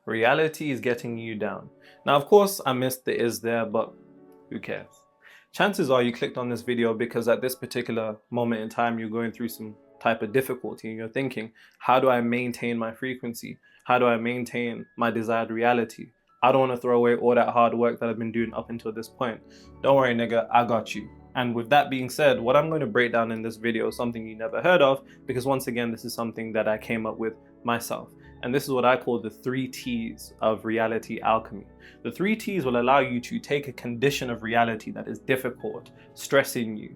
Reality is getting you down. Now, of course, I missed the is there, but who cares? Chances are you clicked on this video because at this particular moment in time, you're going through some type of difficulty and you're thinking, how do I maintain my frequency? How do I maintain my desired reality? I don't want to throw away all that hard work that I've been doing up until this point. Don't worry, nigga, I got you. And with that being said, what I'm going to break down in this video is something you never heard of, because once again, this is something that I came up with myself. And this is what I call the 3 T's of reality alchemy. The 3 T's will allow you to take a condition of reality that is difficult, stressing you,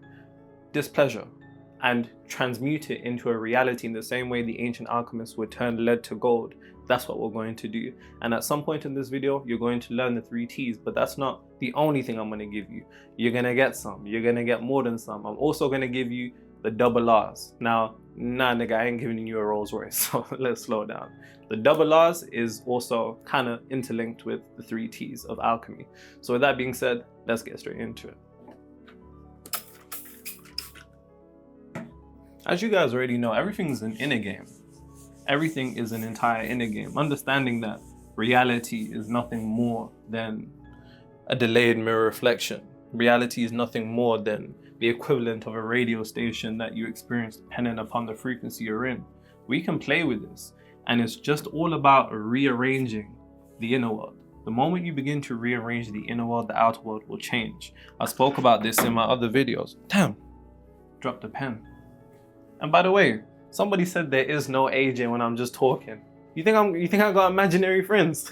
displeasure, and transmute it into a reality in the same way the ancient alchemists would turn lead to gold. That's what we're going to do. And at some point in this video, you're going to learn the 3 T's, but that's not the only thing I'm going to give you. You're going to get some. You're going to get more than some. I'm also going to give you the double R's. Now, nah, nigga, I ain't giving you a Rolls Royce, so let's slow down. The double R's is also kind of interlinked with the 3 T's of alchemy. So with that being said, let's get straight into it. As you guys already know, everything's an inner game. Everything is an entire inner game. Understanding that reality is nothing more than a delayed mirror reflection. Reality is nothing more than the equivalent of a radio station that you experience depending upon the frequency you're in. We can play with this, and it's just all about rearranging the inner world. The moment you begin to rearrange the inner world, the outer world will change. I spoke about this in my other videos. Damn, dropped a pen. And by the way, somebody said there is no AJ when I'm just talking. You think I got imaginary friends?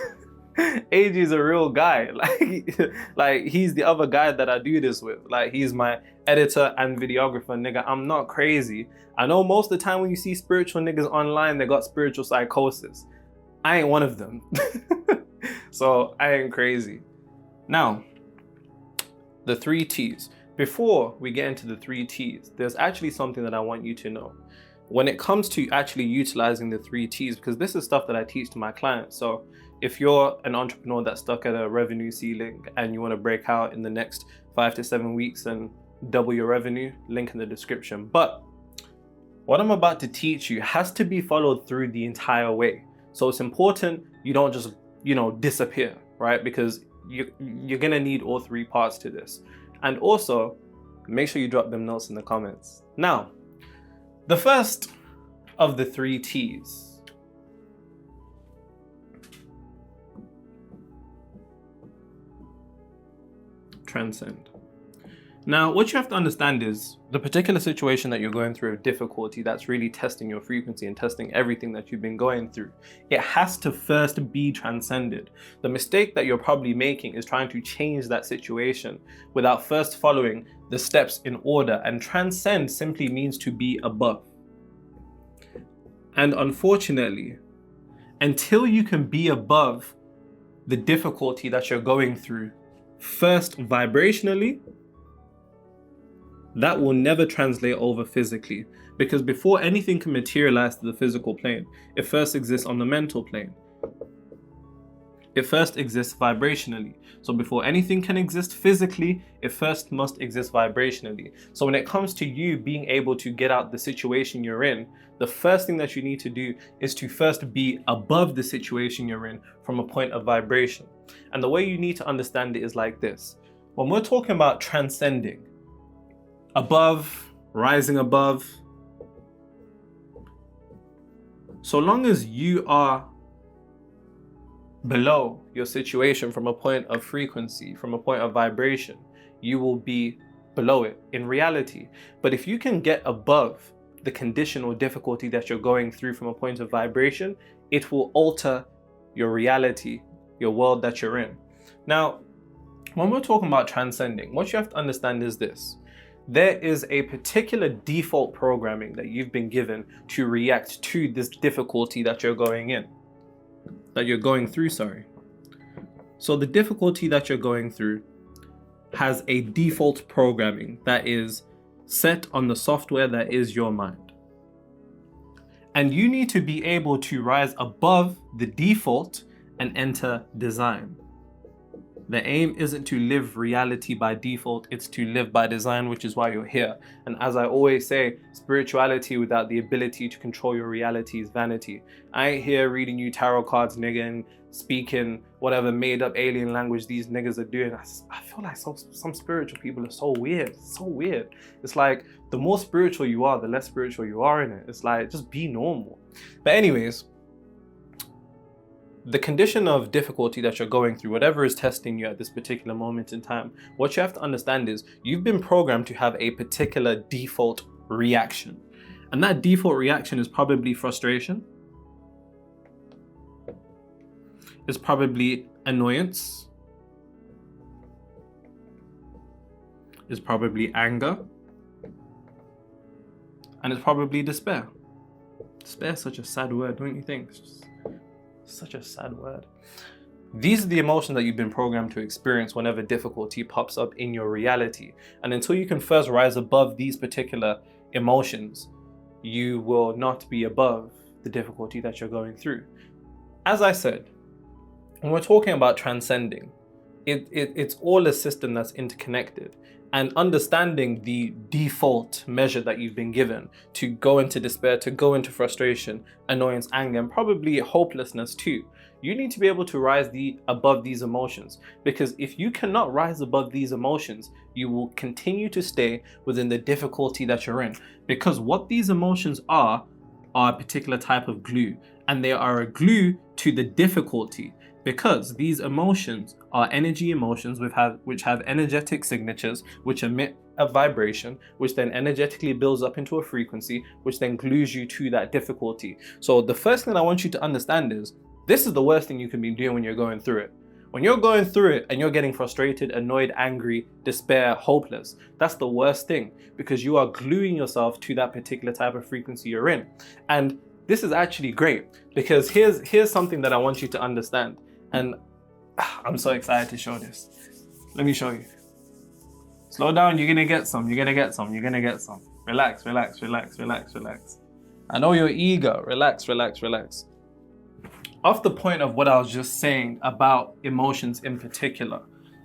AJ is a real guy. Like he's the other guy that I do this with. Like he's my editor and videographer, nigga. I'm not crazy. I know most of the time when you see spiritual niggas online, they got spiritual psychosis. I ain't one of them. So I ain't crazy. Now, the 3 T's. Before we get into the 3 T's, there's actually something that I want you to know. When it comes to actually utilizing the 3 T's, because this is stuff that I teach to my clients. So if you're an entrepreneur that's stuck at a revenue ceiling and you want to break out in the next 5 to 7 weeks and double your revenue, link in the description. But what I'm about to teach you has to be followed through the entire way. So it's important you don't just, disappear, right? Because you're gonna need all 3 parts to this. And also, make sure you drop them notes in the comments. Now, the first of the 3 T's. Transcend. Now, what you have to understand is the particular situation that you're going through of difficulty that's really testing your frequency and testing everything that you've been going through. It has to first be transcended. The mistake that you're probably making is trying to change that situation without first following the steps in order. And transcend simply means to be above. And unfortunately, until you can be above the difficulty that you're going through, first vibrationally, that will never translate over physically, because before anything can materialize to the physical plane, it first exists on the mental plane. It first exists vibrationally. So before anything can exist physically, it first must exist vibrationally. So when it comes to you being able to get out the situation you're in, the first thing that you need to do is to first be above the situation you're in from a point of vibration. And the way you need to understand it is like this. When we're talking about transcending, above, rising above, so long as you are below your situation from a point of frequency, from a point of vibration, you will be below it in reality. But if you can get above the condition or difficulty that you're going through from a point of vibration, it will alter your reality, your world that you're in. Now, when we're talking about transcending, what you have to understand is this. There is a particular default programming that you've been given to react to this difficulty that you're going through. So the difficulty that you're going through has a default programming that is set on the software that is your mind. And you need to be able to rise above the default and enter design. The aim isn't to live reality by default, it's to live by design, which is why you're here. And as I always say, spirituality without the ability to control your reality is vanity. I ain't here reading you tarot cards, nigga, and speaking whatever made up alien language these niggas are doing. I feel like some spiritual people are so weird, so weird. It's like, the more spiritual you are, the less spiritual you are in it. It's like, just be normal. But anyways, the condition of difficulty that you're going through, whatever is testing you at this particular moment in time, what you have to understand is you've been programmed to have a particular default reaction. And that default reaction is probably frustration. It's probably annoyance. It's probably anger. And it's probably despair. Despair is such a sad word, don't you think? It's just such a sad word. These are the emotions that you've been programmed to experience whenever difficulty pops up in your reality. And until you can first rise above these particular emotions, you will not be above the difficulty that you're going through. As I said, when we're talking about transcending, it's all a system that's interconnected. And understanding the default measure that you've been given to go into despair, to go into frustration, annoyance, anger, and probably hopelessness too. You need to be able to rise above these emotions, because if you cannot rise above these emotions, you will continue to stay within the difficulty that you're in. Because what these emotions are a particular type of glue, and they are a glue to the difficulty. Because these emotions are energy emotions which have energetic signatures, which emit a vibration, which then energetically builds up into a frequency, which then glues you to that difficulty. So the first thing I want you to understand is, this is the worst thing you can be doing when you're going through it. When you're going through it and you're getting frustrated, annoyed, angry, despair, hopeless, that's the worst thing, because you are gluing yourself to that particular type of frequency you're in. And this is actually great, because here's something that I want you to understand. And I'm so excited to show this. Let me show you. Slow down, you're gonna get some, you're gonna get some, you're gonna get some. Relax, relax, relax, relax, relax. I know you're eager. Relax, relax, relax. Off the point of what I was just saying about emotions in particular,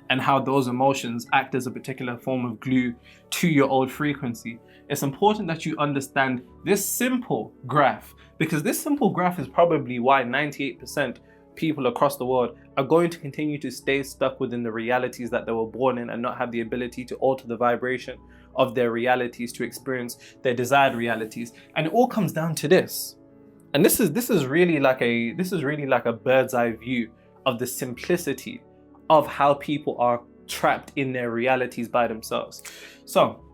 and how those emotions act as a particular form of glue to your old frequency, it's important that you understand this simple graph, because this simple graph is probably why 98% people across the world are going to continue to stay stuck within the realities that they were born in and not have the ability to alter the vibration of their realities to experience their desired realities. And it all comes down to this. And this is really like a bird's eye view of the simplicity of how people are trapped in their realities by themselves. So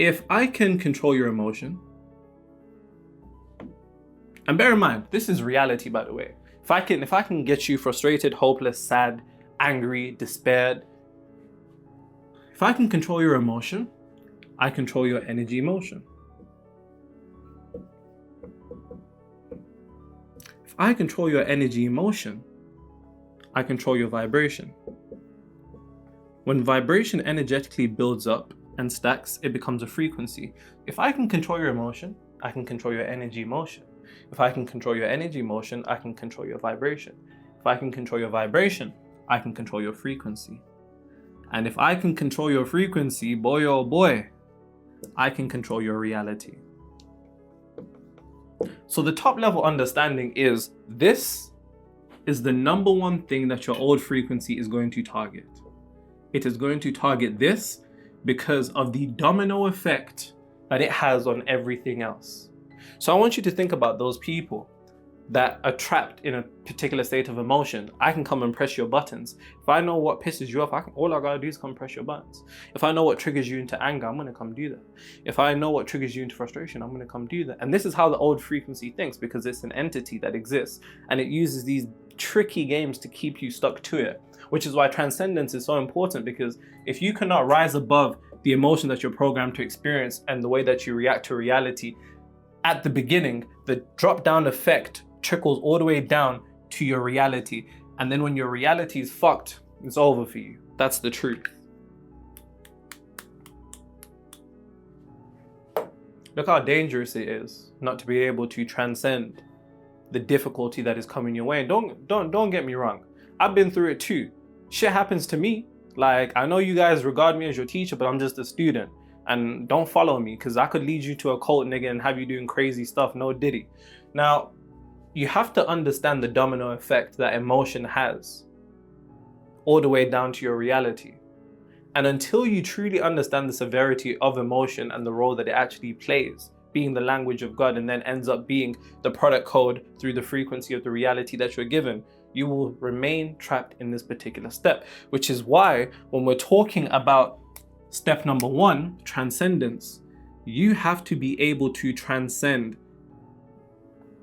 if I can control your emotion, and bear in mind, this is reality, by the way. If I can get you frustrated, hopeless, sad, angry, despaired, if I can control your emotion, I control your energy motion. If I control your energy emotion, I control your vibration. When vibration energetically builds up and stacks, it becomes a frequency. If I can control your emotion, I can control your energy motion. If I can control your energy motion, I can control your vibration. If I can control your vibration, I can control your frequency. And if I can control your frequency, boy oh boy, I can control your reality. So the top level understanding is, this is the number one thing that your old frequency is going to target. It is going to target this because of the domino effect that it has on everything else. So I want you to think about those people that are trapped in a particular state of emotion. I can come and press your buttons. If I know what pisses you off, all I gotta do is come press your buttons. If I know what triggers you into anger, I'm gonna come do that. If I know what triggers you into frustration, I'm gonna come do that. And this is how the old frequency thinks, because it's an entity that exists and it uses these tricky games to keep you stuck to it. Which is why transcendence is so important, because if you cannot rise above the emotion that you're programmed to experience and the way that you react to reality at the beginning, the drop-down effect trickles all the way down to your reality. And then when your reality is fucked, it's over for you. That's the truth. Look how dangerous it is not to be able to transcend the difficulty that is coming your way. And don't get me wrong. I've been through it too. Shit happens to me. Like, I know you guys regard me as your teacher, but I'm just a student. And don't follow me, because I could lead you to a cult, nigga, and have you doing crazy stuff. No diddy. Now, you have to understand the domino effect that emotion has all the way down to your reality. And until you truly understand the severity of emotion and the role that it actually plays, being the language of God and then ends up being the product code through the frequency of the reality that you're given, you will remain trapped in this particular step. Which is why when we're talking about step number 1, transcendence, you have to be able to transcend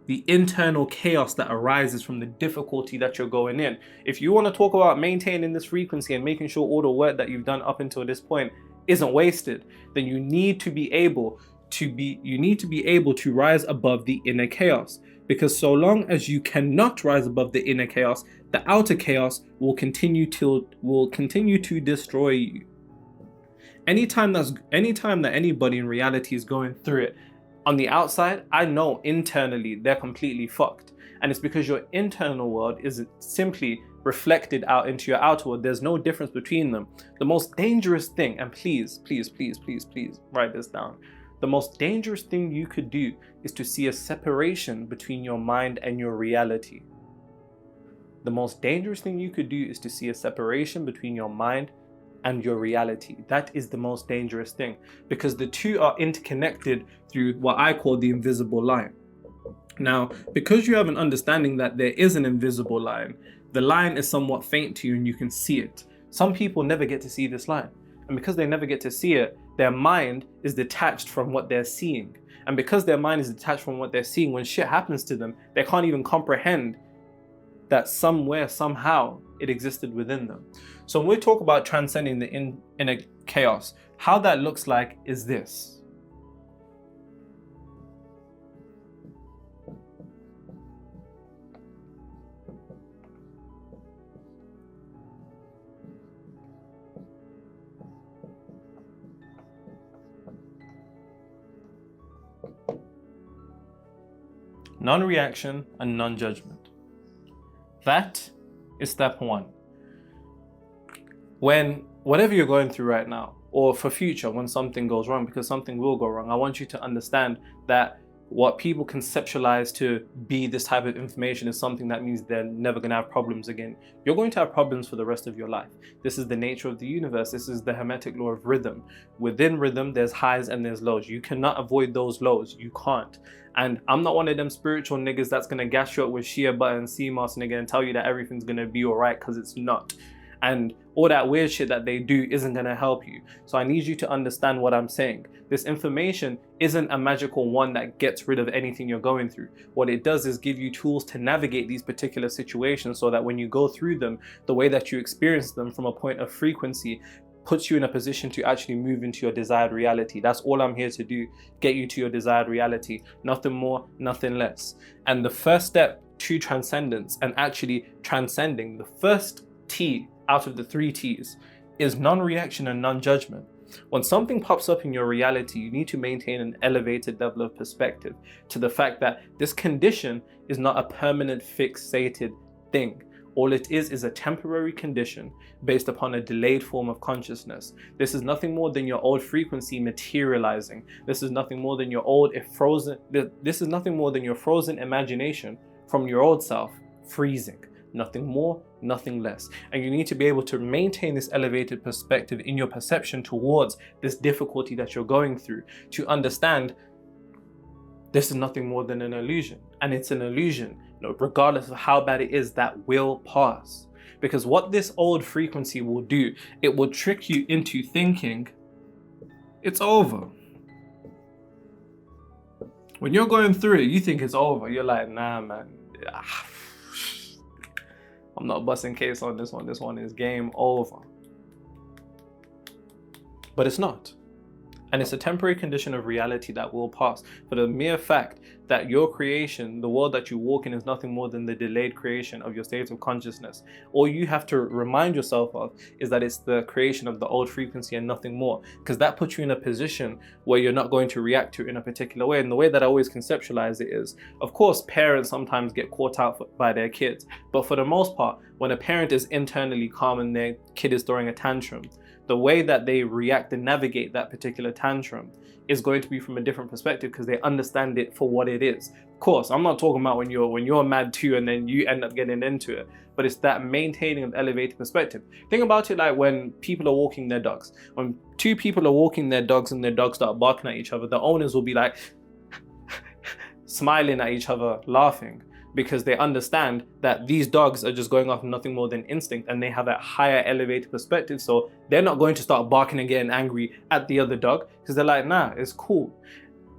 the internal chaos that arises from the difficulty that you're going in. If you want to talk about maintaining this frequency and making sure all the work that you've done up until this point isn't wasted, then you need to be able to rise above the inner chaos. Because so long as you cannot rise above the inner chaos, the outer chaos will continue to destroy you. Anytime that anybody in reality is going through it, on the outside, I know internally they're completely fucked. And it's because your internal world isn't simply reflected out into your outer world. There's no difference between them. The most dangerous thing, and please write this down. The most dangerous thing you could do is to see a separation between your mind and your reality. The most dangerous thing you could do is to see a separation between your mind and your reality. That is the most dangerous thing, because the two are interconnected through what I call the invisible line. Now, because you have an understanding that there is an invisible line, the line is somewhat faint to you and you can see it. Some people never get to see this line. And because they never get to see it, their mind is detached from what they're seeing. And because their mind is detached from what they're seeing, when shit happens to them, they can't even comprehend that somewhere, somehow, it existed within them. So when we talk about transcending the inner chaos, how that looks like is this. Non-reaction and non-judgment. That is step 1. When whatever you're going through right now, or for future when something goes wrong, because something will go wrong, I want you to understand that what people conceptualize to be this type of information is something that means they're never going to have problems again. You're going to have problems for the rest of your life. This is the nature of the universe. This is the hermetic law of rhythm. Within rhythm, there's highs and there's lows. You cannot avoid those lows. You can't. And I'm not one of them spiritual niggas that's going to gas you up with Shia butter and sea moss, nigga, and tell you that everything's going to be all right, because it's not. And all that weird shit that they do isn't going to help you. So I need you to understand what I'm saying. This information isn't a magical one that gets rid of anything you're going through. What it does is give you tools to navigate these particular situations so that when you go through them, the way that you experience them from a point of frequency puts you in a position to actually move into your desired reality. That's all I'm here to do, get you to your desired reality. Nothing more, nothing less. And the first step to transcendence and actually transcending, the first T out of the 3 T's is non-reaction and non-judgment. When something pops up in your reality, you need to maintain an elevated level of perspective to the fact that this condition is not a permanent fixated thing. All it is a temporary condition based upon a delayed form of consciousness. This is nothing more than your old frequency materializing. This is nothing more than your this is nothing more than your frozen imagination from your old self freezing. Nothing more, nothing less. And you need to be able to maintain this elevated perspective in your perception towards this difficulty that you're going through, to understand this is nothing more than an illusion. And it's an illusion, regardless of how bad it is, that will pass. Because what this old frequency will do, it will trick you into thinking it's over. When you're going through it, you think it's over. You're like, nah, man. I'm not busting case on this one. This one is game over. But it's not. And it's a temporary condition of reality that will pass. For the mere fact that your creation, the world that you walk in, is nothing more than the delayed creation of your state of consciousness. All you have to remind yourself of is that it's the creation of the old frequency and nothing more, because that puts you in a position where you're not going to react to it in a particular way. And the way that I always conceptualize it is, of course, parents sometimes get caught out by their kids, but for the most part, when a parent is internally calm and their kid is throwing a tantrum, the way that they react and navigate that particular tantrum is going to be from a different perspective, because they understand it for what it is. Of course, I'm not talking about when you're mad too and then you end up getting into it, but it's that maintaining of elevated perspective. Think about it like when people are walking their dogs. When two people are walking their dogs and their dogs start barking at each other, the owners will be like smiling at each other, laughing, because they understand that these dogs are just going off nothing more than instinct, and they have a higher elevated perspective. So they're not going to start barking and getting angry at the other dog, because they're like, nah, it's cool.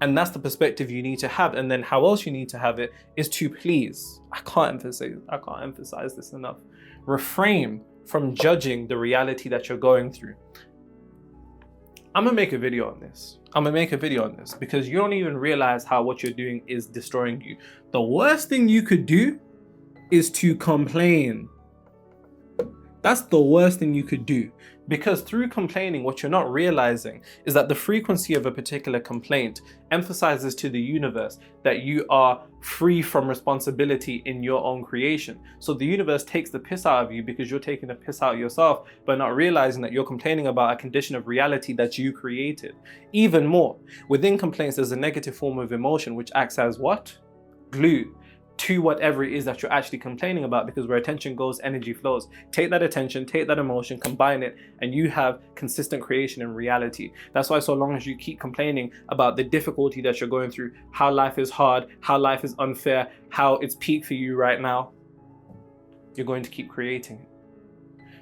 And that's the perspective you need to have. And then how else you need to have it is to please, I can't emphasize this enough, refrain from judging the reality that you're going through. I'm gonna make a video on this. Because you don't even realize how what you're doing is destroying you. The worst thing you could do is to complain. That's the worst thing you could do, because through complaining, what you're not realizing is that the frequency of a particular complaint emphasizes to the universe that you are free from responsibility in your own creation. So the universe takes the piss out of you because you're taking the piss out of yourself, but not realizing that you're complaining about a condition of reality that you created. Even more, within complaints, there's a negative form of emotion which acts as what? Glue to whatever it is that you're actually complaining about, because where attention goes, energy flows. Take that attention, take that emotion, combine it, and you have consistent creation in reality. That's why so long as you keep complaining about the difficulty that you're going through, how life is hard, how life is unfair, how it's peak for you right now, you're going to keep creating it.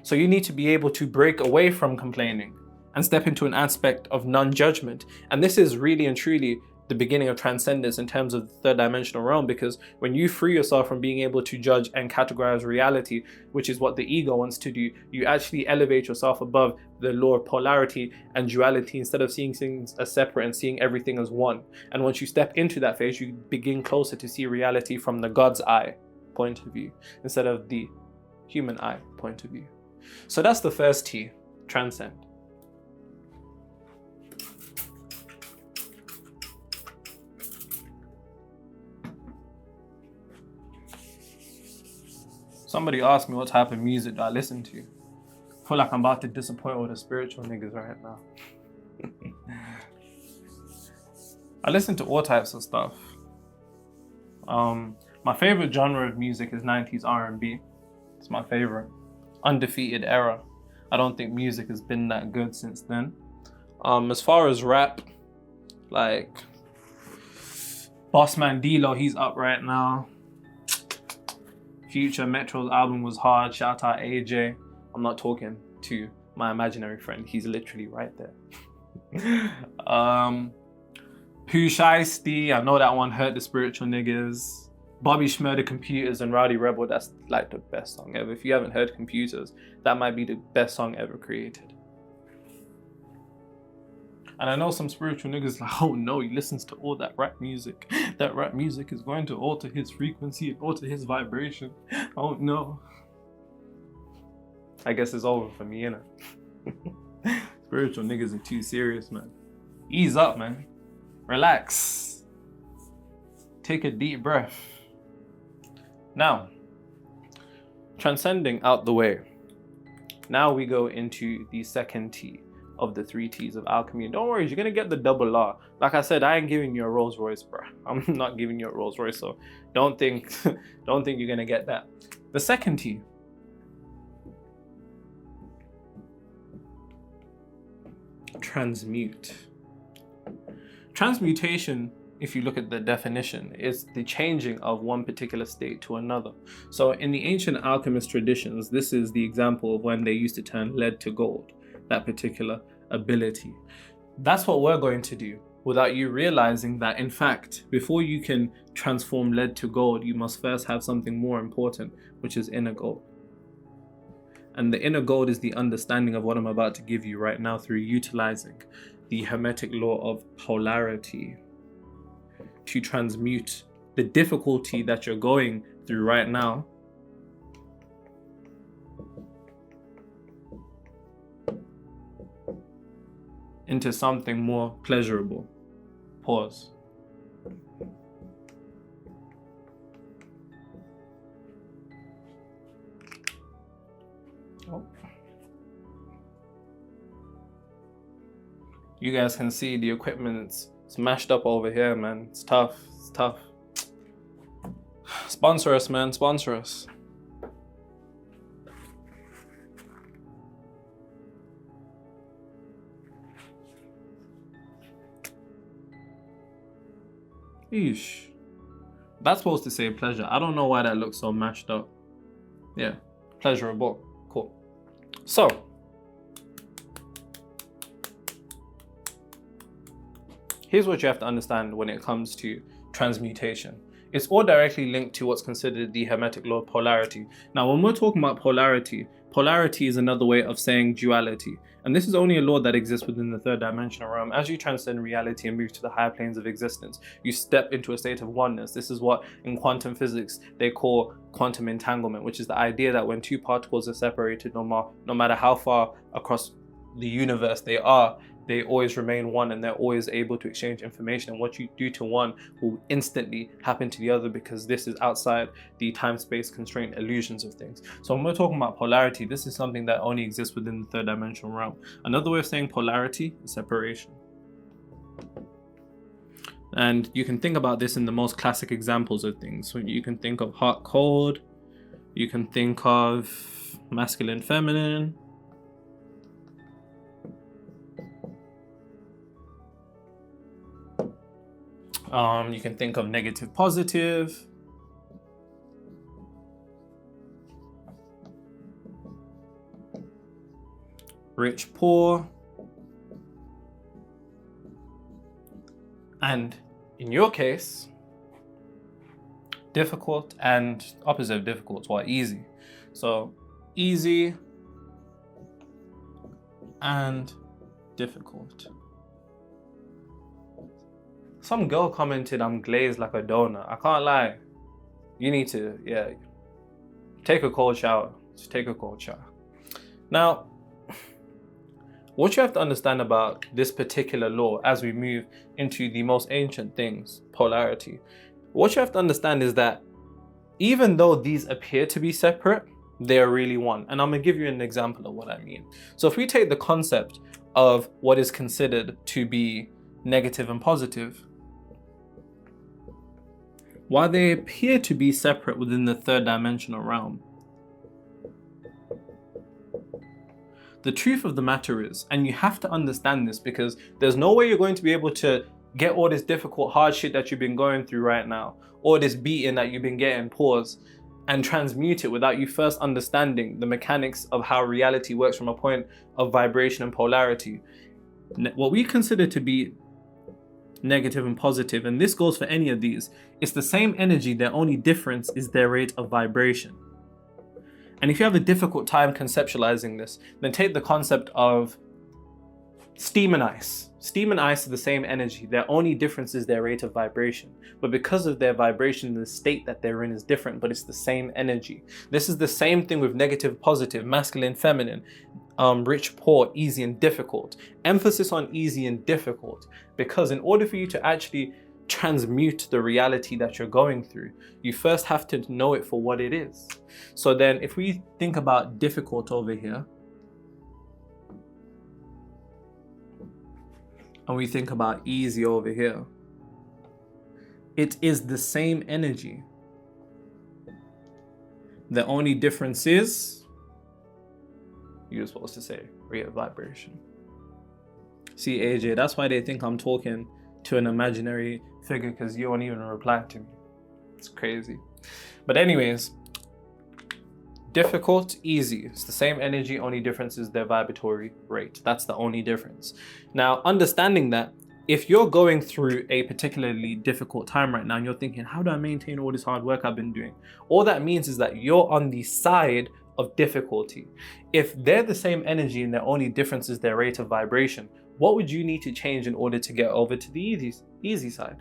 So you need to be able to break away from complaining and step into an aspect of non-judgment. And this is really and truly the beginning of transcendence in terms of the third dimensional realm, because when you free yourself from being able to judge and categorize reality, which is what the ego wants to do, you actually elevate yourself above the law of polarity and duality, instead of seeing things as separate and seeing everything as one. And once you step into that phase, you begin closer to see reality from the God's eye point of view instead of the human eye point of view. So that's the first T, transcend. Somebody asked me what type of music do I listen to. I feel like I'm about to disappoint all the spiritual niggas right now. I listen to all types of stuff. My favorite genre of music is 90s R&B. It's my favorite. Undefeated era. I don't think music has been that good since then. As far as rap, like Bossman D-Lo, he's up right now. Future, Metro's album was hard. Shout out AJ. I'm not talking to my imaginary friend. He's literally right there. Pooh Shiesty, I know that one hurt the spiritual niggas. Bobby Shmurda Computers and Rowdy Rebel, that's like the best song ever. If you haven't heard Computers, that might be the best song ever created. And I know some spiritual niggas like, oh no, he listens to all that rap music. That rap music is going to alter his frequency and alter his vibration. Oh no. I guess it's over for me, innit? Spiritual niggas are too serious, man. Ease up, man. Relax. Take a deep breath. Now, transcending out the way. Now we go into the second T of the 3 T's of alchemy. And don't worry, you're gonna get the double R. Like I said, I ain't giving you a Rolls Royce, bro. I'm not giving you a Rolls Royce, so don't think you're gonna get that. The second T. Transmute. Transmutation, if you look at the definition, is the changing of one particular state to another. So in the ancient alchemist traditions, this is the example of when they used to turn lead to gold. That particular ability. That's what we're going to do, without you realizing that, in fact, before you can transform lead to gold, you must first have something more important, which is inner gold. And the inner gold is the understanding of what I'm about to give you right now through utilizing the hermetic law of polarity to transmute the difficulty that you're going through right now into something more pleasurable. Pause. Oh. You guys can see the equipment's smashed up over here, man. It's tough. It's tough. Sponsor us, man. Sponsor us. Eesh. That's supposed to say pleasure. I don't know why that looks so mashed up. Yeah. Pleasurable. Cool. So, here's what you have to understand when it comes to transmutation. It's all directly linked to what's considered the hermetic law of polarity. Now, when we're talking about polarity, polarity is another way of saying duality. And this is only a law that exists within the third dimensional realm. As you transcend reality and move to the higher planes of existence, you step into a state of oneness. This is what in quantum physics they call quantum entanglement, which is the idea that when two particles are separated, no matter how far across the universe they are, they always remain one, and they're always able to exchange information. And what you do to one will instantly happen to the other, because this is outside the time-space constraint illusions of things. So when we're talking about polarity, this is something that only exists within the third dimensional realm. Another way of saying polarity is separation. And you can think about this in the most classic examples of things. So you can think of hot, cold. You can think of masculine, feminine. You can think of negative, positive. Rich, poor. And in your case, difficult and opposite of difficult, well, easy. So easy and difficult. Some girl commented, I'm glazed like a donut. I can't lie. You need to, take a cold shower. Just take a cold shower. Now, what you have to understand about this particular law as we move into the most ancient things, polarity, what you have to understand is that even though these appear to be separate, they are really one. And I'm gonna give you an example of what I mean. So if we take the concept of what is considered to be negative and positive, while they appear to be separate within the third dimensional realm, the truth of the matter is, and you have to understand this because there's no way you're going to be able to get all this difficult hard shit that you've been going through right now, or this beating that you've been getting, pause, and transmute it without you first understanding the mechanics of how reality works from a point of vibration and polarity. What we consider to be negative and positive, and this goes for any of these, it's the same energy, their only difference is their rate of vibration. And if you have a difficult time conceptualizing this, then take the concept of steam and ice. Steam and ice are the same energy, their only difference is their rate of vibration. But because of their vibration, the state that they're in is different, but it's the same energy. This is the same thing with negative, positive, masculine, feminine, rich, poor, easy and difficult. Emphasis on easy and difficult, because in order for you to actually transmute the reality that you're going through, you first have to know it for what it is. So then if we think about difficult over here, and we think about easy over here, it is the same energy. The only difference is, you're supposed to say rate of vibration. See, AJ, that's why they think I'm talking to an imaginary figure, because you won't even reply to me. It's crazy. But anyways, difficult, easy. It's the same energy, only difference is their vibratory rate. That's the only difference. Now, understanding that, if you're going through a particularly difficult time right now and you're thinking, how do I maintain all this hard work I've been doing? All that means is that you're on the side of difficulty. If they're the same energy and their only difference is their rate of vibration, what would you need to change in order to get over to the easy side?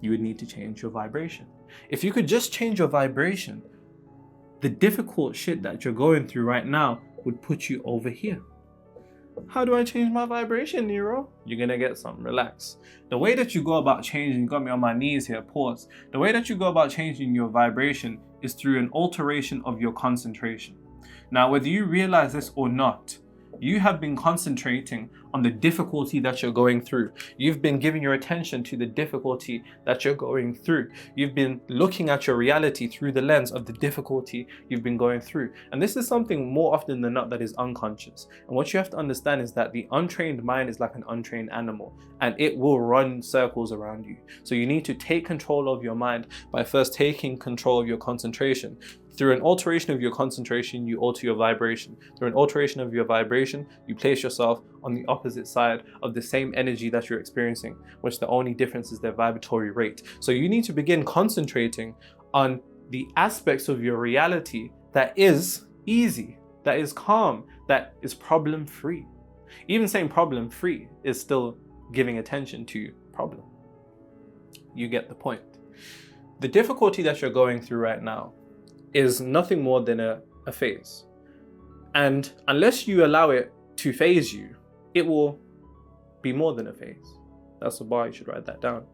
You would need to change your vibration. If you could just change your vibration, the difficult shit that you're going through right now would put you over here. How do I change my vibration, Nero? You're gonna get some, relax. The way that you go about changing, got me on my knees here, pause. The way that you go about changing your vibration is through an alteration of your concentration. Now, whether you realize this or not, you have been concentrating on the difficulty that you're going through. You've been giving your attention to the difficulty that you're going through. You've been looking at your reality through the lens of the difficulty you've been going through. And this is something more often than not that is unconscious. And what you have to understand is that the untrained mind is like an untrained animal, and it will run circles around you. So you need to take control of your mind by first taking control of your concentration. Through an alteration of your concentration, you alter your vibration. Through an alteration of your vibration, you place yourself on the opposite side of the same energy that you're experiencing, which the only difference is their vibratory rate. So you need to begin concentrating on the aspects of your reality that is easy, that is calm, that is problem-free. Even saying problem-free is still giving attention to problem. You get the point. The difficulty that you're going through right now is nothing more than a phase. And unless you allow it to phase you, it will be more than a phase. That's a bar, you should write that down.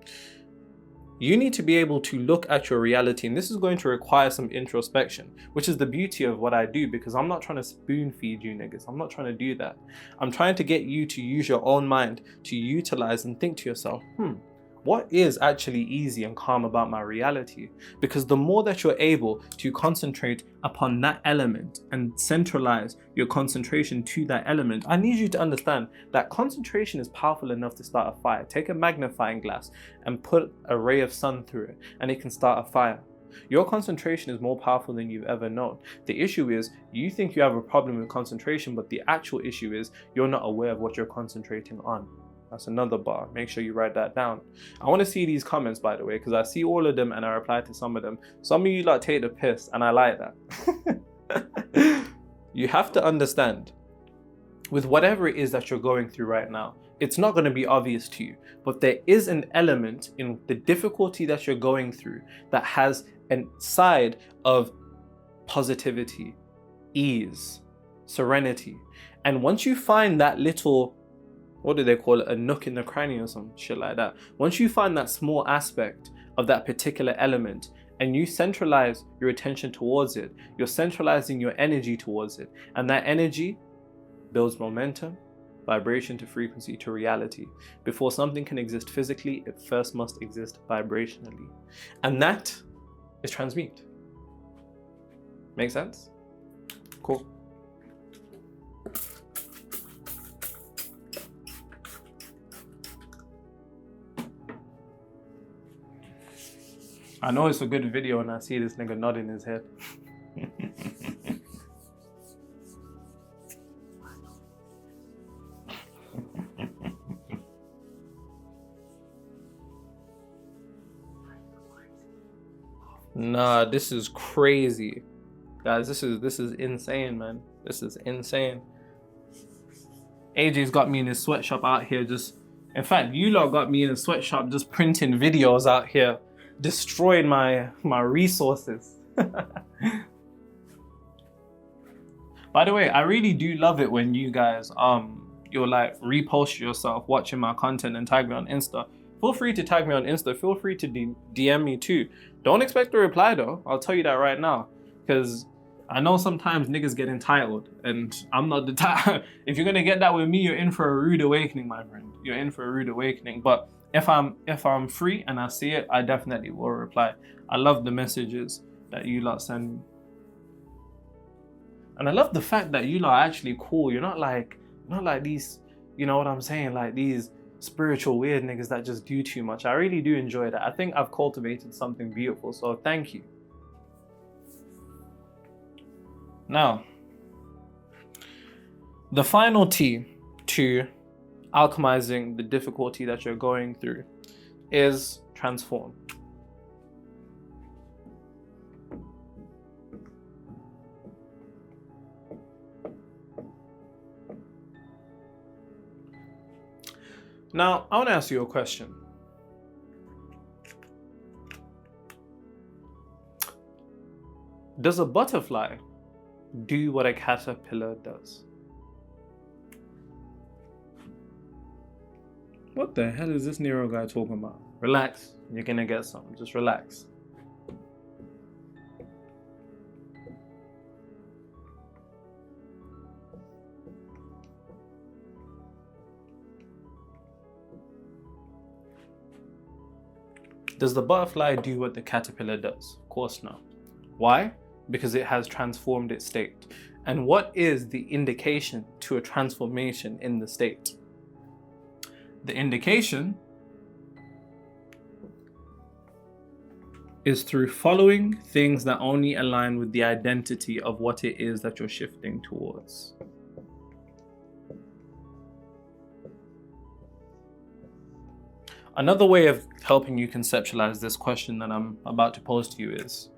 You need to be able to look at your reality, and this is going to require some introspection, which is the beauty of what I do, because I'm not trying to spoon feed you niggas. I'm not trying to do that. I'm trying to get you to use your own mind to utilize and think to yourself, what is actually easy and calm about my reality? Because the more that you're able to concentrate upon that element and centralize your concentration to that element, I need you to understand that concentration is powerful enough to start a fire. Take a magnifying glass and put a ray of sun through it, and it can start a fire. Your concentration is more powerful than you've ever known. The issue is you think you have a problem with concentration, but the actual issue is you're not aware of what you're concentrating on. That's another bar. Make sure you write that down. I want to see these comments, by the way, because I see all of them and I reply to some of them. Some of you like take the piss, and I like that. You have to understand, with whatever it is that you're going through right now, it's not going to be obvious to you, but there is an element in the difficulty that you're going through that has a side of positivity, ease, serenity. And once you find that little, what do they call it, a nook in the cranny or some shit like that, once you find that small aspect of that particular element and you centralize your attention towards it, you're centralizing your energy towards it, and that energy builds momentum, vibration to frequency to reality. Before something can exist physically, it first must exist vibrationally, and that is transmute. Make sense? Cool. I know it's a good video and I see this nigga nodding his head. Nah, this is crazy. Guys, this is insane, man. This is insane. AJ's got me in his sweatshop out here just, in fact, you lot got me in a sweatshop just printing videos out here, destroying my resources. By the way, I really do love it when you guys you'll like repost yourself watching my content and tag me on Insta. Feel free to tag me on Insta. Feel free to DM me too. Don't expect a reply though. I'll tell you that right now, because I know sometimes niggas get entitled, and I'm not the type. If you're gonna get that with me, you're in for a rude awakening, my friend. You're in for a rude awakening. But if I'm free and I see it, I definitely will reply. I love the messages that you lot send me, and I love the fact that you lot are actually cool. You're not like these, you know what I'm saying, like these spiritual weird niggas that just do too much. I really do enjoy that. I think I've cultivated something beautiful, so thank you. Now, the final T to alchemizing the difficulty that you're going through is transform. Now, I want to ask you a question. Does a butterfly do what a caterpillar does? What the hell is this Nero guy talking about? Relax, you're gonna get some. Just relax. Does the butterfly do what the caterpillar does? Of course not. Why? Because it has transformed its state. And what is the indication to a transformation in the state? The indication is through following things that only align with the identity of what it is that you're shifting towards. Another way of helping you conceptualize this question that I'm about to pose to you is,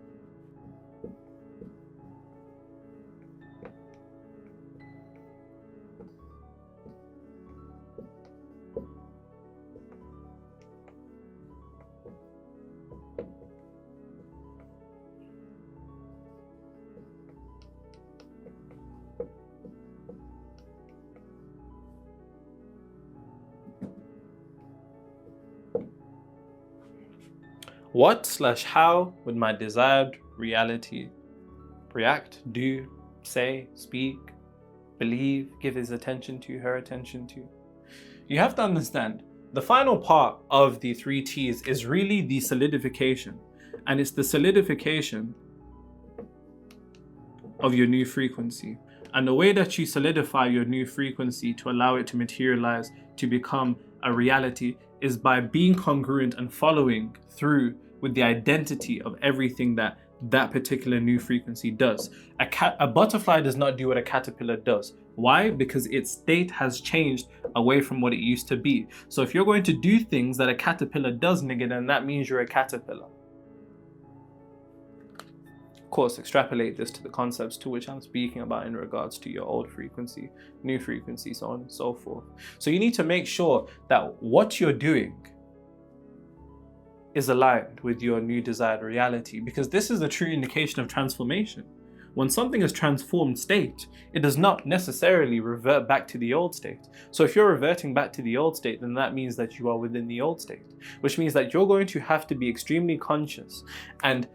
what/how would my desired reality react, do, say, speak, believe, give his attention to, her attention to? You have to understand, the final part of the 3 T's is really the solidification. And it's the solidification of your new frequency. And the way that you solidify your new frequency to allow it to materialize, to become a reality, is by being congruent and following through with the identity of everything that that particular new frequency does. A butterfly does not do what a caterpillar does. Why? Because its state has changed away from what it used to be. So if you're going to do things that a caterpillar does, nigga, then that means you're a caterpillar. Of course, extrapolate this to the concepts to which I'm speaking about in regards to your old frequency, new frequency, so on and so forth. So you need to make sure that what you're doing is aligned with your new desired reality, because this is a true indication of transformation. When something is transformed state, it does not necessarily revert back to the old state. So if you're reverting back to the old state, then that means that you are within the old state, which means that you're going to have to be extremely conscious and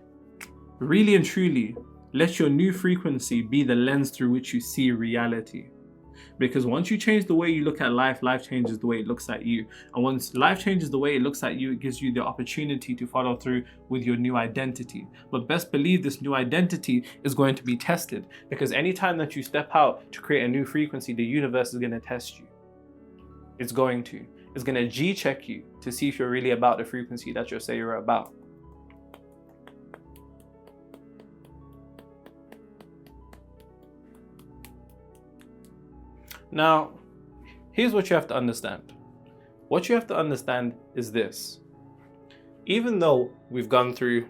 really and truly let your new frequency be the lens through which you see reality. Because once you change the way you look at life, life changes the way it looks at you. And once life changes the way it looks at you, it gives you the opportunity to follow through with your new identity. But best believe this new identity is going to be tested, because anytime that you step out to create a new frequency, the universe is going to test you. It's going to. It's going to G-check you to see if you're really about the frequency that you say you're about. Now, here's what you have to understand. What you have to understand is this. Even though we've gone through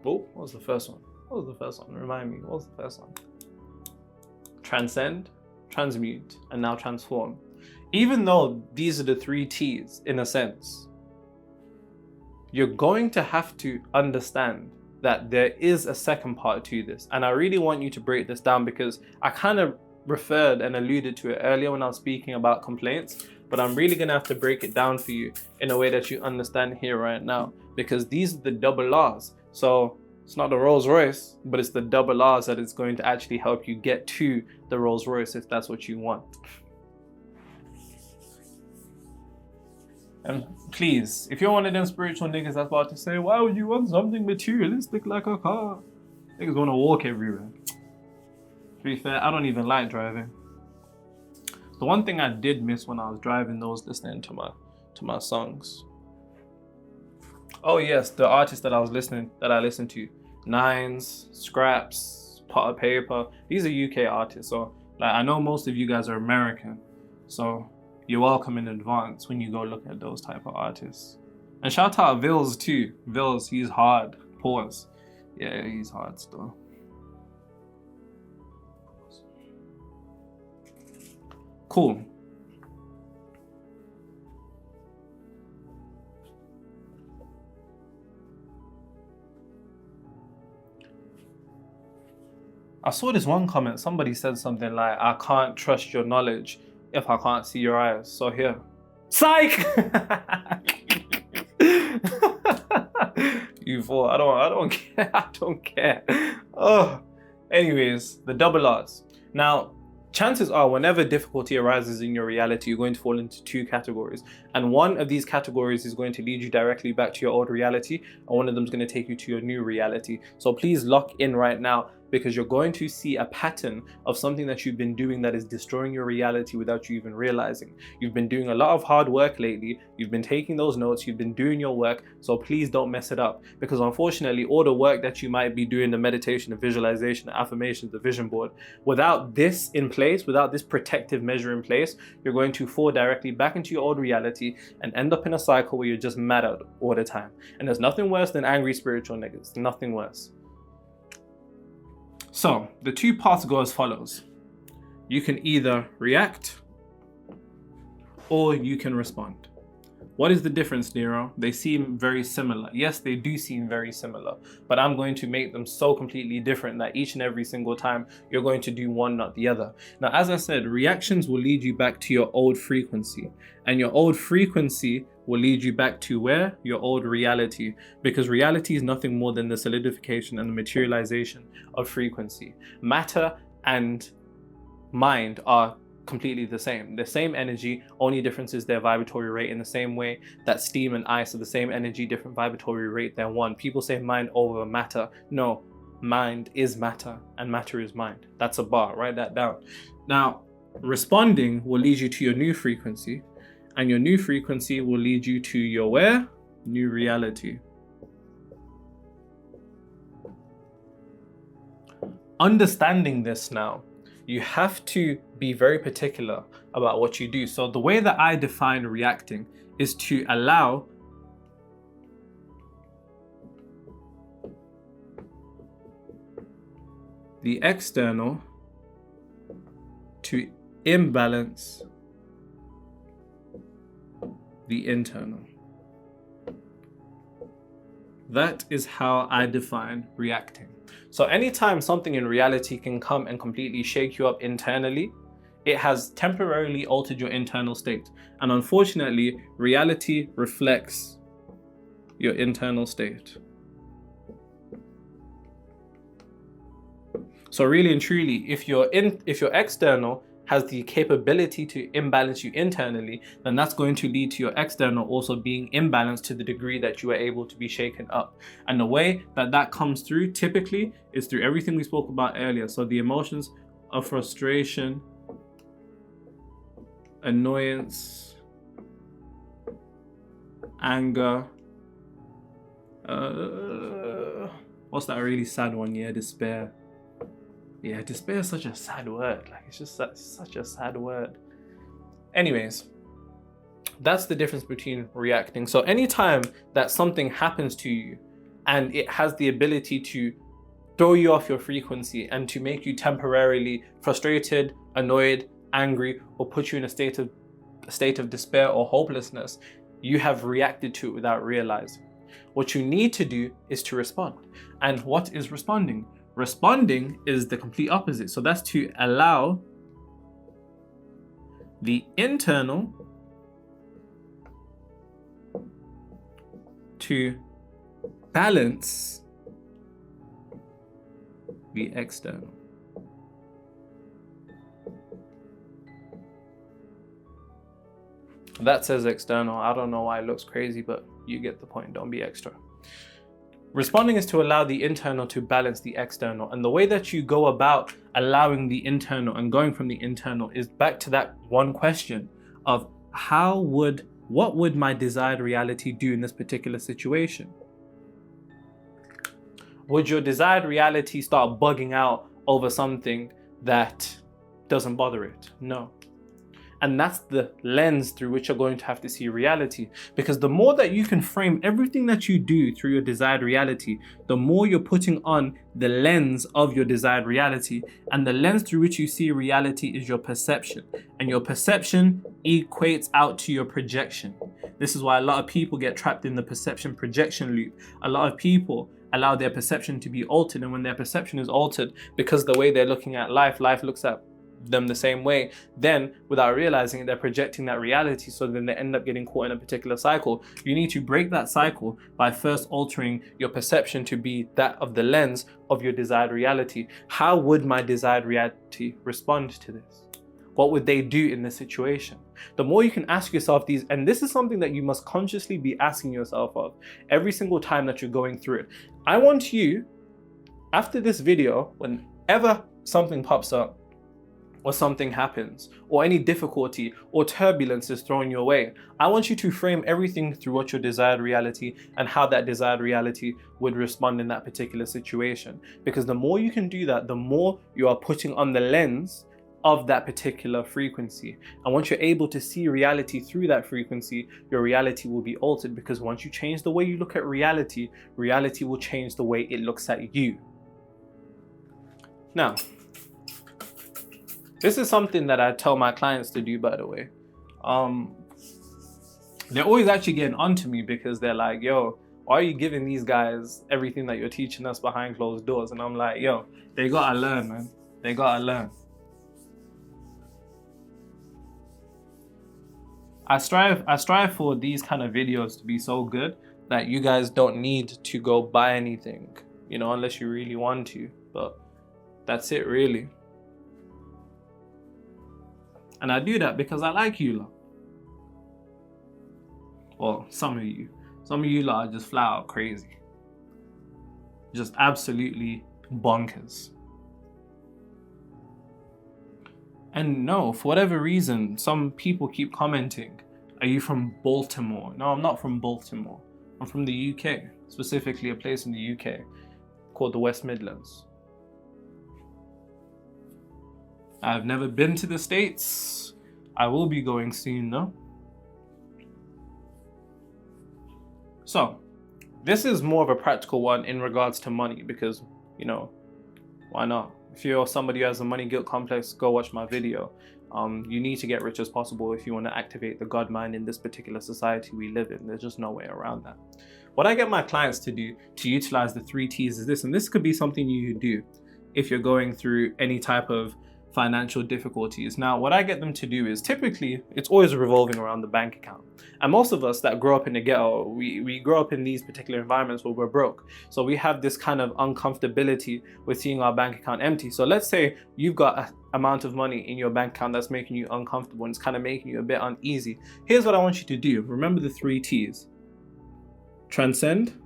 what was the first one? What was the first one? Remind me, what was the first one? Transcend, transmute, and now transform. Even though these are the 3 T's in a sense, you're going to have to understand that there is a second part to this. And I really want you to break this down, because I kind of referred and alluded to it earlier when I was speaking about complaints, but I'm really gonna have to break it down for you in a way that you understand here right now, because these are the double R's. So it's not the Rolls Royce, but it's the double R's that is going to actually help you get to the Rolls Royce if that's what you want. And please, if you're one of them spiritual niggas that's about to say, why would you want something materialistic like a car? Niggas wanna walk everywhere. To be fair, I don't even like driving. The one thing I did miss when I was driving was listening to my songs. Oh yes, the artists that I listened to, Nines, Scraps, Pot of Paper. These are UK artists, so like I know most of you guys are American, so you're welcome in advance when you go look at those type of artists. And shout out Vils too. Vils, he's hard. Pause. Yeah, he's hard still. Cool. I saw this one comment, somebody said something like, I can't trust your knowledge if I can't see your eyes. So here, psych! You thought, I don't care, I don't care. Oh, anyways, the double R's. Now, chances are whenever difficulty arises in your reality, you're going to fall into two categories. And one of these categories is going to lead you directly back to your old reality, and one of them is going to take you to your new reality. So please lock in right now, because you're going to see a pattern of something that you've been doing that is destroying your reality without you even realizing. You've been doing a lot of hard work lately. You've been taking those notes. You've been doing your work. So please don't mess it up, because unfortunately, all the work that you might be doing, the meditation, the visualization, the affirmations, the vision board, without this in place, without this protective measure in place, you're going to fall directly back into your old reality and end up in a cycle where you're just mad at all the time. And there's nothing worse than angry spiritual niggas. Nothing worse. So the two paths go as follows. You can either react or you can respond. What is the difference, Nero? They seem very similar. Yes, they do seem very similar, but I'm going to make them so completely different that each and every single time you're going to do one, not the other. Now, as I said, reactions will lead you back to your old frequency, and your old frequency will lead you back to where? Your old reality, because reality is nothing more than the solidification and the materialization of frequency. Matter and mind are completely the same energy, only difference is their vibratory rate, in the same way that steam and ice are the same energy, different vibratory rate than one. People say mind over matter. No, mind is matter and matter is mind. That's a bar, write that down. Now, responding will lead you to your new frequency, and your new frequency will lead you to your where? New reality. Understanding this now, you have to be very particular about what you do. So the way that I define reacting is to allow the external to imbalance the internal. That is how I define reacting. So anytime something in reality can come and completely shake you up internally, it has temporarily altered your internal state. And unfortunately, reality reflects your internal state. So really and truly, if your external has the capability to imbalance you internally, then that's going to lead to your external also being imbalanced to the degree that you are able to be shaken up. And the way that that comes through typically is through everything we spoke about earlier. So the emotions of frustration, annoyance, anger, what's that really sad one? Yeah, despair. Yeah, despair is such a sad word. Like, it's just such a sad word. Anyways, that's the difference between reacting. So anytime that something happens to you and it has the ability to throw you off your frequency and to make you temporarily frustrated, annoyed, angry, or put you in a state of despair or hopelessness, you have reacted to it without realizing. What you need to do is to respond. And what is responding? Responding is the complete opposite. So that's to allow the internal to balance the external. That says external. I don't know why it looks crazy, but you get the point. Don't be extra. Responding is to allow the internal to balance the external. And the way that you go about allowing the internal and going from the internal is back to that one question of what would my desired reality do in this particular situation? Would your desired reality start bugging out over something that doesn't bother it? No. And that's the lens through which you're going to have to see reality. Because the more that you can frame everything that you do through your desired reality, the more you're putting on the lens of your desired reality. And the lens through which you see reality is your perception. And your perception equates out to your projection. This is why a lot of people get trapped in the perception projection loop. A lot of people allow their perception to be altered. And when their perception is altered, because the way they're looking at life, life looks at them the same way, then without realizing it, they're projecting that reality, so then they end up getting caught in a particular cycle. You need to break that cycle by first altering your perception to be that of the lens of your desired reality. How would my desired reality respond to this? What would they do in this situation? The more you can ask yourself these, and this is something that you must consciously be asking yourself of every single time that you're going through it. I want you, after this video, whenever something pops up, or something happens, or any difficulty or turbulence is thrown your way, I want you to frame everything through what your desired reality and how that desired reality would respond in that particular situation. Because the more you can do that, the more you are putting on the lens of that particular frequency. And once you're able to see reality through that frequency, your reality will be altered, because once you change the way you look at reality, reality will change the way it looks at you. Now, this is something that I tell my clients to do, by the way. They're always actually getting onto me because they're like, yo, why are you giving these guys everything that you're teaching us behind closed doors? And I'm like, yo, they gotta learn, man. They gotta learn. I strive for these kind of videos to be so good that you guys don't need to go buy anything, you know, unless you really want to. But that's it, really. And I do that because I like you lot. Well, some of you. Some of you lot are just flat out crazy. Just absolutely bonkers. And no, for whatever reason, some people keep commenting, are you from Baltimore? No, I'm not from Baltimore. I'm from the UK, specifically a place in the UK called the West Midlands. I've never been to the States. I will be going soon though. So, this is more of a practical one in regards to money because, you know, why not? If you're somebody who has a money guilt complex, go watch my video. You need to get rich as possible if you want to activate the God mind in this particular society we live in. There's just no way around that. What I get my clients to do to utilize the 3 T's is this, and this could be something you do if you're going through any type of financial difficulties. Now, what I get them to do is typically it's always revolving around the bank account. And most of us that grow up in the ghetto, we grow up in these particular environments where we're broke. So we have this kind of uncomfortability with seeing our bank account empty. So let's say you've got an amount of money in your bank account that's making you uncomfortable and it's kind of making you a bit uneasy. Here's what I want you to do. Remember the 3 T's. Transcend,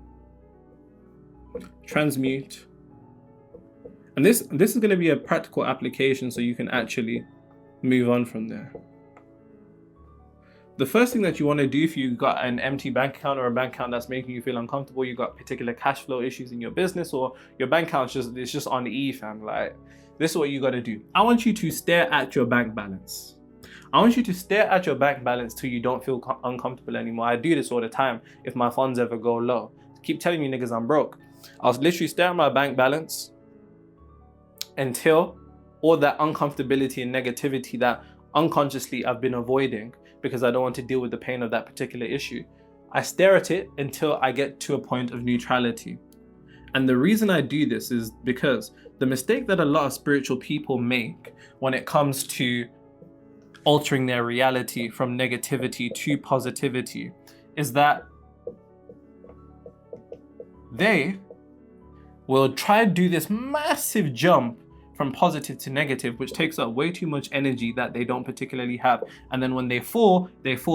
transmute, and this is going to be a practical application so you can actually move on from there. The first thing that you want to do if you've got an empty bank account or a bank account that's making you feel uncomfortable, you've got particular cash flow issues in your business, or your bank account is just on the E, fam. Like, this is what you got to do. I want you to stare at your bank balance. I want you to stare at your bank balance till you don't feel uncomfortable anymore. I do this all the time if my funds ever go low. Keep telling you niggas I'm broke. I'll literally stare at my bank balance until all that uncomfortability and negativity that unconsciously I've been avoiding because I don't want to deal with the pain of that particular issue. I stare at it until I get to a point of neutrality. And the reason I do this is because the mistake that a lot of spiritual people make when it comes to altering their reality from negativity to positivity is that they will try to do this massive jump from positive to negative, which takes up way too much energy that they don't particularly have. And then when they fall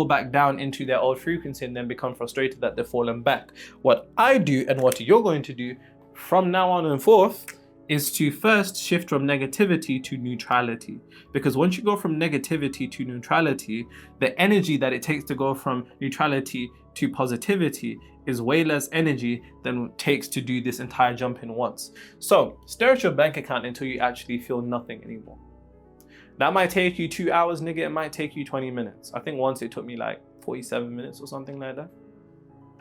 back down into their old frequency and then become frustrated that they've fallen back. What I do and what you're going to do from now on and forth is to first shift from negativity to neutrality. Because once you go from negativity to neutrality, the energy that it takes to go from neutrality to positivity is way less energy than it takes to do this entire jump in once. So stare at your bank account until you actually feel nothing anymore. That might take you 2 hours, nigga. It might take you 20 minutes. I think once it took me like 47 minutes or something like that.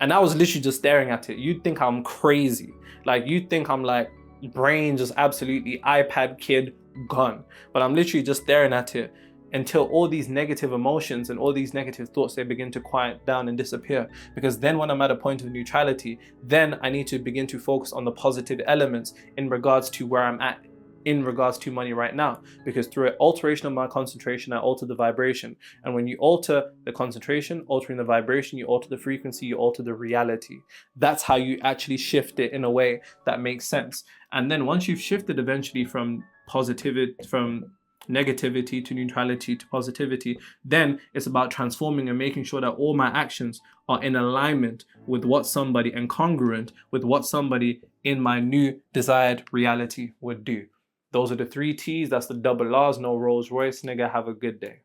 And I was literally just staring at it. You'd think I'm crazy. Like, you'd think I'm like, brain just absolutely iPad kid gone. But I'm literally just staring at it until all these negative emotions and all these negative thoughts, they begin to quiet down and disappear. Because then when I'm at a point of neutrality, then I need to begin to focus on the positive elements in regards to where I'm at in regards to money right now. Because through an alteration of my concentration, I alter the vibration. And when you alter the concentration, altering the vibration, you alter the frequency, you alter the reality. That's how you actually shift it in a way that makes sense. And then once you've shifted eventually from negativity to neutrality to positivity, then it's about transforming and making sure that all my actions are in alignment with what somebody, and congruent with what somebody in my new desired reality would do. Those are the 3 T's. That's the double R's. No Rolls Royce, nigga. Have a good day.